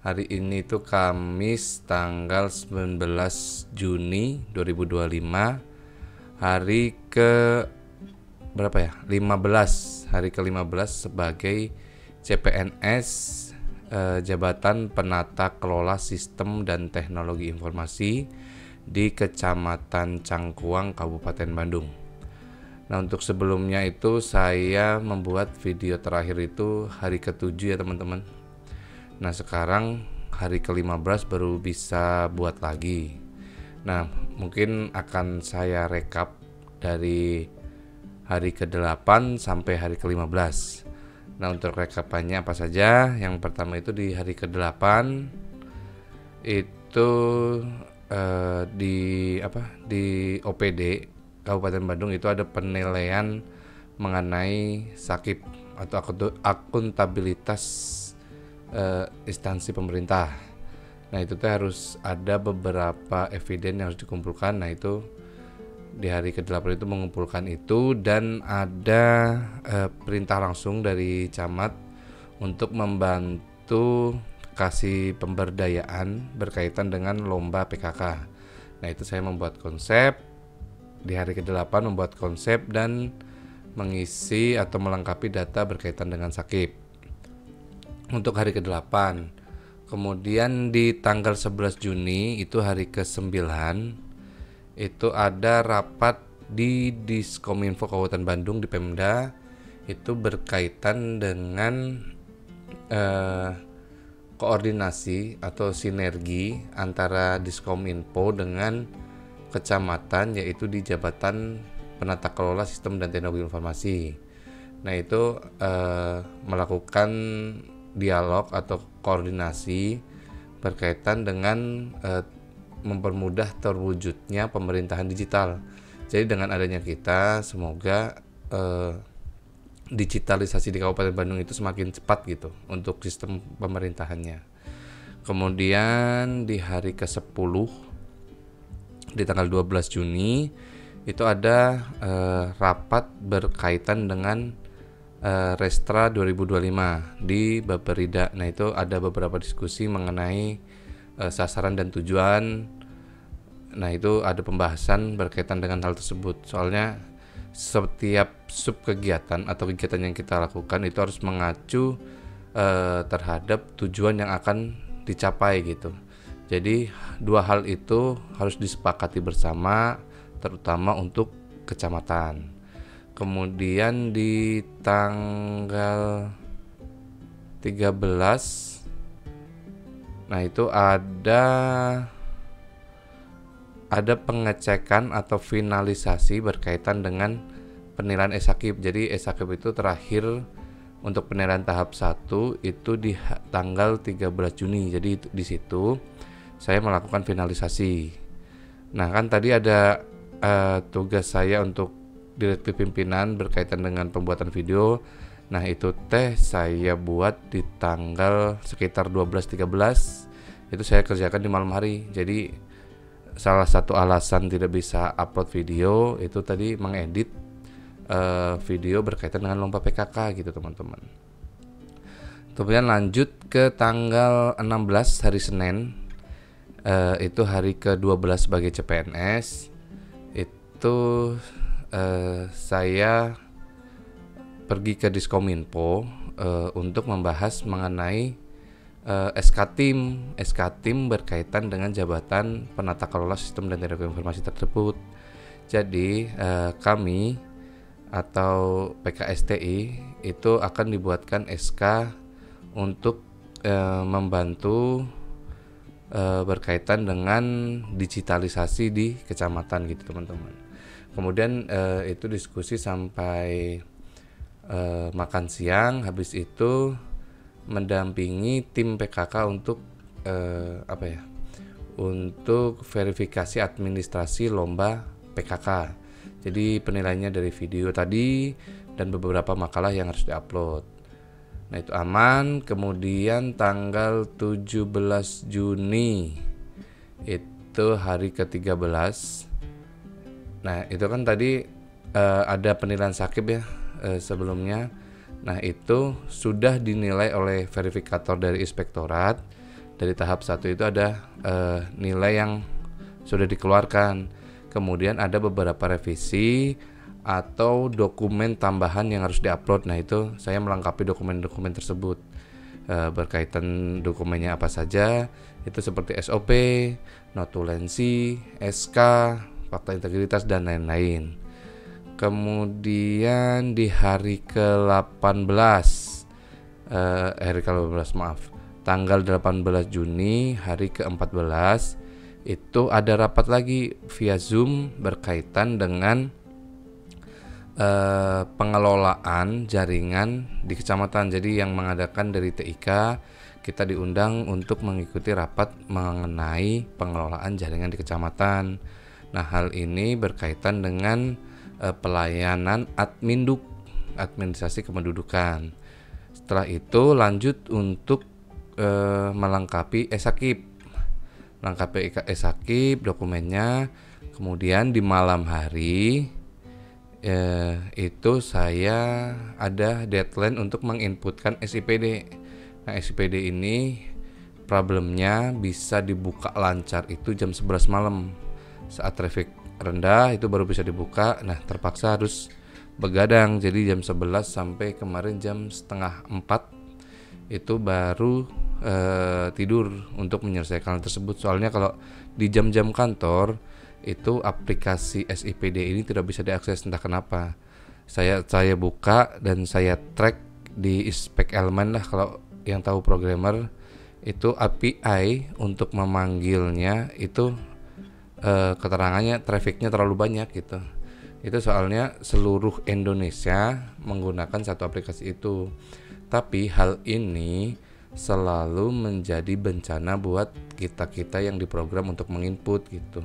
Hari ini itu Kamis tanggal 19 Juni 2025. Hari ke berapa ya? 15. Hari ke-15 sebagai CPNS, Jabatan Penata Kelola Sistem dan Teknologi Informasi di Kecamatan Cangkuang, Kabupaten Bandung. Nah, untuk sebelumnya itu saya membuat video terakhir itu hari ke-7 ya teman-teman. Nah, sekarang hari ke-15 baru bisa buat lagi. Nah, mungkin akan saya rekap dari hari ke-8 sampai hari ke-15. Nah, untuk rekapannya apa saja? Yang pertama itu di hari ke-8 itu di OPD Kabupaten Bandung itu ada penilaian mengenai sakit atau akuntabilitas instansi pemerintah. Nah, itu tuh harus ada beberapa eviden yang harus dikumpulkan. Nah, itu di hari ke-8 itu mengumpulkan itu, dan ada perintah langsung dari camat untuk membantu kasih pemberdayaan berkaitan dengan lomba PKK. Nah, itu saya membuat konsep di hari ke-8, membuat konsep dan mengisi atau melengkapi data berkaitan dengan sakit untuk hari ke-8. Kemudian di tanggal 11 Juni itu hari ke-9 itu ada rapat di Diskominfo Kabupaten Bandung di Pemda, itu berkaitan dengan koordinasi atau sinergi antara Diskominfo dengan kecamatan, yaitu di Jabatan Penata Kelola Sistem dan Teknologi Informasi. Nah, itu melakukan dialog atau koordinasi berkaitan dengan mempermudah terwujudnya pemerintahan digital. Jadi dengan adanya kita, semoga digitalisasi di Kabupaten Bandung itu semakin cepat gitu untuk sistem pemerintahannya. Kemudian di hari ke-10 di tanggal 12 Juni itu ada rapat berkaitan dengan Restra 2025 di Baperida. Nah, itu ada beberapa diskusi mengenai sasaran dan tujuan. Nah, itu ada pembahasan berkaitan dengan hal tersebut. Soalnya setiap sub kegiatan atau kegiatan yang kita lakukan itu harus mengacu terhadap tujuan yang akan dicapai gitu. Jadi dua hal itu harus disepakati bersama, terutama untuk kecamatan. Kemudian di tanggal 13, nah itu ada pengecekan atau finalisasi berkaitan dengan penilaian e-sakib. Jadi e-sakib itu terakhir untuk penilaian tahap 1 itu di tanggal 13 Juni. Jadi di situ saya melakukan finalisasi. Nah, kan tadi ada tugas saya untuk direktif pimpinan berkaitan dengan pembuatan video. Nah, itu saya buat di tanggal sekitar 12-13. Itu saya kerjakan di malam hari. Jadi salah satu alasan tidak bisa upload video itu tadi mengedit video berkaitan dengan lomba PKK gitu teman-teman. Kemudian lanjut ke tanggal 16 hari Senin, itu hari ke-12 sebagai CPNS. Itu saya pergi ke Diskominfo untuk membahas mengenai SK Tim berkaitan dengan Jabatan Penata Kelola Sistem dan Teknologi Informasi tersebut. Jadi kami atau PKSTI itu akan dibuatkan SK untuk membantu berkaitan dengan digitalisasi di kecamatan gitu teman-teman. Kemudian itu diskusi sampai makan siang. Habis itu mendampingi tim PKK untuk untuk verifikasi administrasi lomba PKK. Jadi penilaiannya dari video tadi dan beberapa makalah yang harus diupload. Nah, itu aman. Kemudian tanggal 17 Juni itu hari ke-13. Nah, itu kan tadi ada penilaian sakib ya sebelumnya. Nah, itu sudah dinilai oleh verifikator dari inspektorat Dari tahap 1 itu ada nilai yang sudah dikeluarkan. Kemudian ada beberapa revisi atau dokumen tambahan yang harus diupload. Nah, itu saya melengkapi dokumen-dokumen tersebut. Berkaitan dokumennya apa saja, itu seperti SOP, notulensi, SK, fakta integritas, dan lain-lain. Kemudian di hari ke-18 tanggal 18 Juni, hari ke-14 itu ada rapat lagi via Zoom berkaitan dengan pengelolaan jaringan di kecamatan. Jadi yang mengadakan dari TIK, kita diundang untuk mengikuti rapat mengenai pengelolaan jaringan di kecamatan. Nah, hal ini berkaitan dengan pelayanan administrasi kependudukan. Setelah itu lanjut untuk melengkapi e-Sakib. Lengkapi e-Sakib dokumennya. Kemudian di malam hari itu saya ada deadline untuk menginputkan SIPD. Nah, SIPD ini problemnya bisa dibuka lancar itu jam 11 malam. Saat traffic rendah itu baru bisa dibuka. Nah, terpaksa harus begadang. Jadi jam 11 sampai kemarin jam setengah 4 itu baru tidur untuk menyelesaikan hal tersebut. Soalnya kalau di jam-jam kantor itu aplikasi SIPD ini tidak bisa diakses, entah kenapa. Saya buka dan saya track di spek elemen lah, kalau yang tahu programmer itu API untuk memanggilnya itu keterangannya trafficnya terlalu banyak gitu. Itu soalnya seluruh Indonesia menggunakan satu aplikasi itu. Tapi hal ini selalu menjadi bencana buat kita-kita yang diprogram untuk menginput gitu.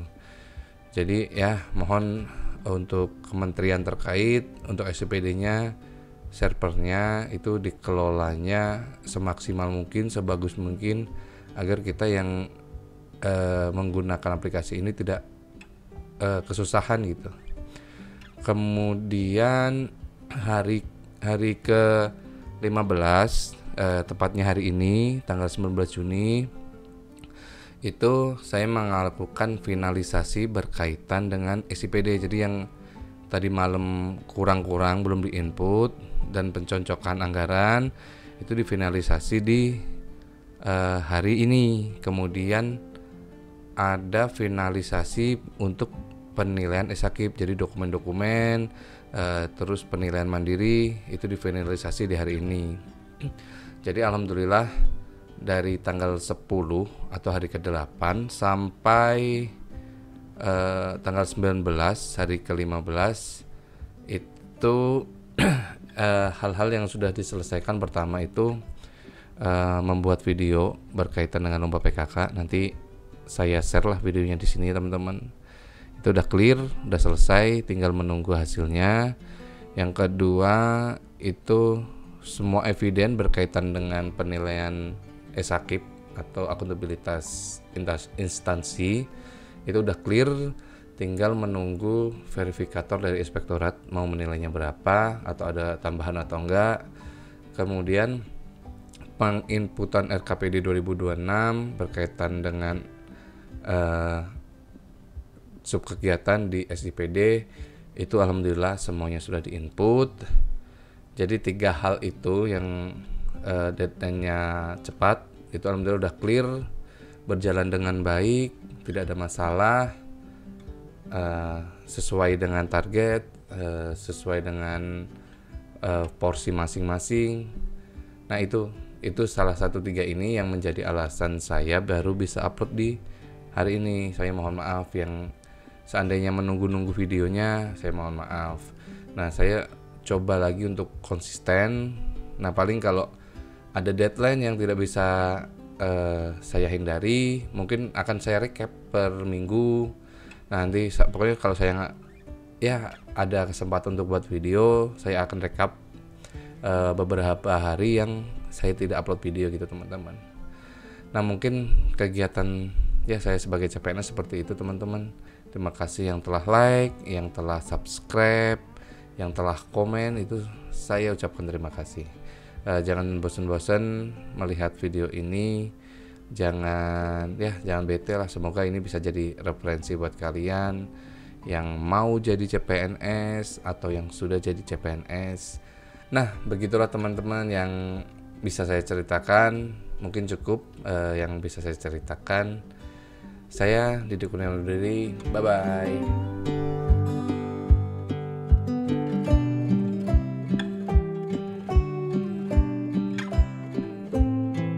Jadi ya mohon untuk kementerian terkait untuk SIPD-nya, servernya itu dikelolanya semaksimal mungkin, sebagus mungkin, agar kita yang menggunakan aplikasi ini tidak kesusahan gitu. Kemudian hari ke-15 tepatnya hari ini tanggal 19 Juni itu saya melakukan finalisasi berkaitan dengan SIPD. Jadi yang tadi malam kurang-kurang belum diinput dan pencocokan anggaran itu difinalisasi di hari ini. Kemudian ada finalisasi untuk penilaian e-Sakib, jadi dokumen-dokumen terus penilaian mandiri itu difinalisasi di hari ini. Jadi alhamdulillah dari tanggal 10 atau hari ke-8 sampai tanggal 19 hari ke-15 itu hal-hal yang sudah diselesaikan. Pertama itu membuat video berkaitan dengan lomba PKK. Nanti saya share lah videonya di sini teman-teman. Itu udah clear, udah selesai, tinggal menunggu hasilnya. Yang kedua itu semua eviden berkaitan dengan penilaian e-Sakib atau akuntabilitas instansi itu udah clear, tinggal menunggu verifikator dari inspektorat mau menilainya berapa atau ada tambahan atau enggak. Kemudian penginputan RKPD 2026 berkaitan dengan subkegiatan di SIPD itu alhamdulillah semuanya sudah diinput. Jadi 3 hal itu yang deadline-nya cepat itu alhamdulillah udah clear, berjalan dengan baik, tidak ada masalah, sesuai dengan target, sesuai dengan porsi masing-masing. Nah itu salah satu 3 ini yang menjadi alasan saya baru bisa upload di hari ini. Saya mohon maaf yang seandainya menunggu-nunggu videonya, saya mohon maaf. Nah saya coba lagi untuk konsisten. Nah paling kalau ada deadline yang tidak bisa saya hindari, mungkin akan saya recap per minggu. Nah, nanti pokoknya kalau saya nggak ada kesempatan untuk buat video, saya akan recap beberapa hari yang saya tidak upload video gitu teman-teman. Nah mungkin kegiatan saya sebagai CPNS seperti itu teman-teman. Terima kasih yang telah like, yang telah subscribe, yang telah komen, itu saya ucapkan terima kasih. Jangan bosan-bosan melihat video ini, jangan bete lah. Semoga ini bisa jadi referensi buat kalian yang mau jadi CPNS atau yang sudah jadi CPNS. Nah, begitulah teman-teman yang bisa saya ceritakan. Mungkin cukup yang bisa saya ceritakan. Saya Didik Kurniawan undur diri. Bye bye.